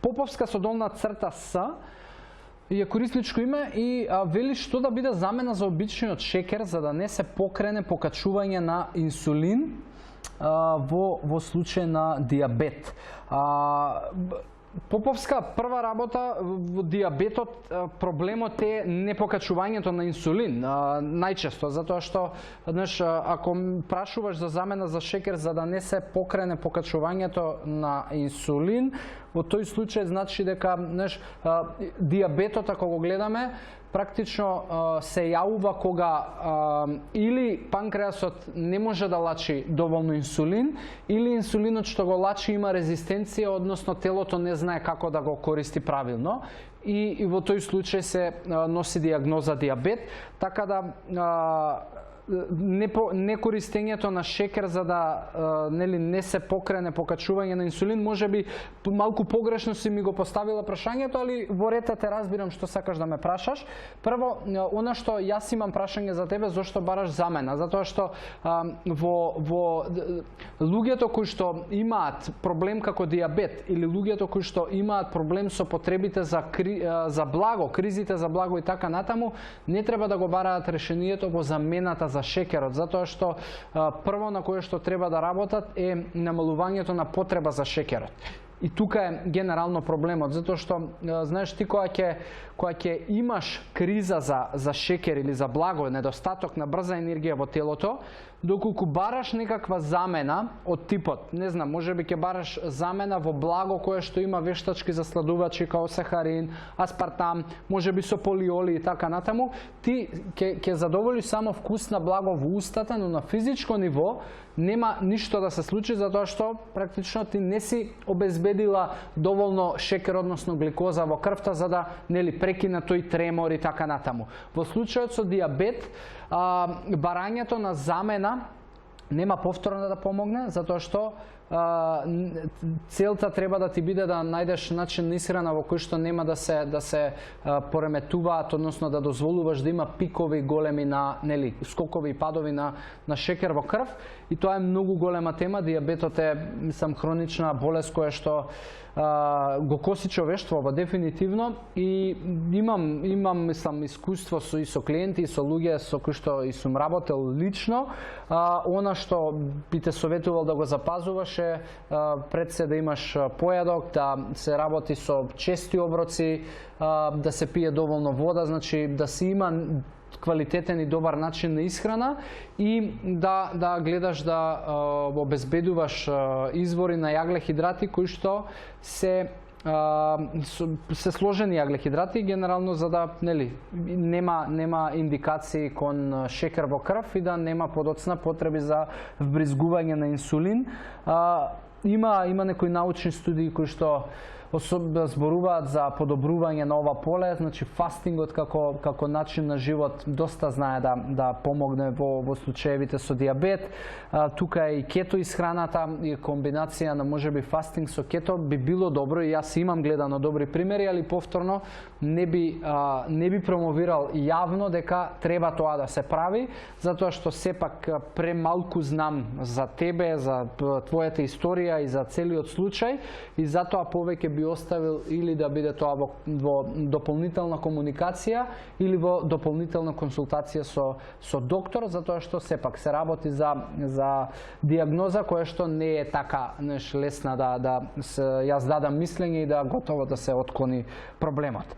Поповска со долна црта С е корисничко име и вели што да биде замена за обичниот шекер за да не се покрене покачување на инсулин во случај на диабет. Поповска прва работа во диабетот, проблемот е непокачувањето на инсулин, најчесто, затоа што ако прашуваш за замена за шекер за да не се покрене покачувањето на инсулин, во тој случај значи дека диабетот, ако го гледаме, практично се јавува кога или панкреасот не може да лачи доволно инсулин, или инсулинот што го лачи има резистенција, односно телото не знае како да го користи правилно. И во тој случај се носи диагноза диабет, така да некористењето на шекер за да не се покрене покачување на инсулин, може би малку погрешно си ми го поставила прашањето, али во ред те разбирам што сакаш да ме прашаш. Прво, она што јас имам прашање за тебе, зошто бараш замена? Затоа што во луѓето кои што имаат проблем како диабет или луѓето кои што имаат проблем со потребите за благо, кризите за благо и така натаму, не треба да го бараат решението во замената за шекерот, затоа што прво на кое што треба да работат е намалувањето на потреба за шекерот. И тука е генерално проблемот, затоа што знаеш ти кога ќе имаш криза за шекер или за благо, недостаток на брза енергија во телото, доколку бараш некаква замена од типот, не знам, можеби ќе бараш замена во благо кое што има вештачки засладувачи као сахарин, аспартам, можеби со полиоли и така натаму, ти ќе задоволиш само вкус на благо во устата, но на физичко ниво нема ништо да се случи, затоа што практично ти не си обезбедила доволно шекер, односно гликоза во крвта за да прекине тој тремор и така натаму. Во случајот со диабет, барањето на замена нема повторно да помогне, затоа што целта треба да ти биде да најдеш начин на исхрана во кој што нема да се пореметуваат, односно да дозволуваш да има пикови големи скокови и падови на шекер во крв, и тоа е многу голема тема. Диабетот е, мислам, хронична болест која што го коси човештвото дефинитивно, и имам мислам искуство и со клиенти и со луѓе со кои што и сум работел лично. Она што би те советувал да го запазуваш е пред се да имаш појадок, да се работи со чести оброци, да се пие доволно вода, значи да се има квалитетен и добар начин на исхрана и да гледаш да обезбедуваш извори на јаглехидрати кои што се сложени јаглехидрати, генерално за да нема индикации кон шекер во крв и да нема подоцна потреби за вбризгување на инсулин. Има некои научни студии кои што зборуваат за подобрување на ова поле, значи фастингот како начин на живот доста знае да помогне во случаевите со диабет. Тука е и кето исхраната, и комбинација на можеби фастинг со кето би било добро, и јас имам гледано добри примери, али повторно не би промовирал јавно дека треба тоа да се прави, затоа што сепак премалку знам за тебе, за твојата историја и за целиот случај, и затоа повеќе би оставил или да биде тоа во дополнителна комуникација или во дополнителна консултација со доктор, затоа што сепак се работи за диагноза која што не е така лесна да јас дадам мислење и да готово да се отклони проблемот.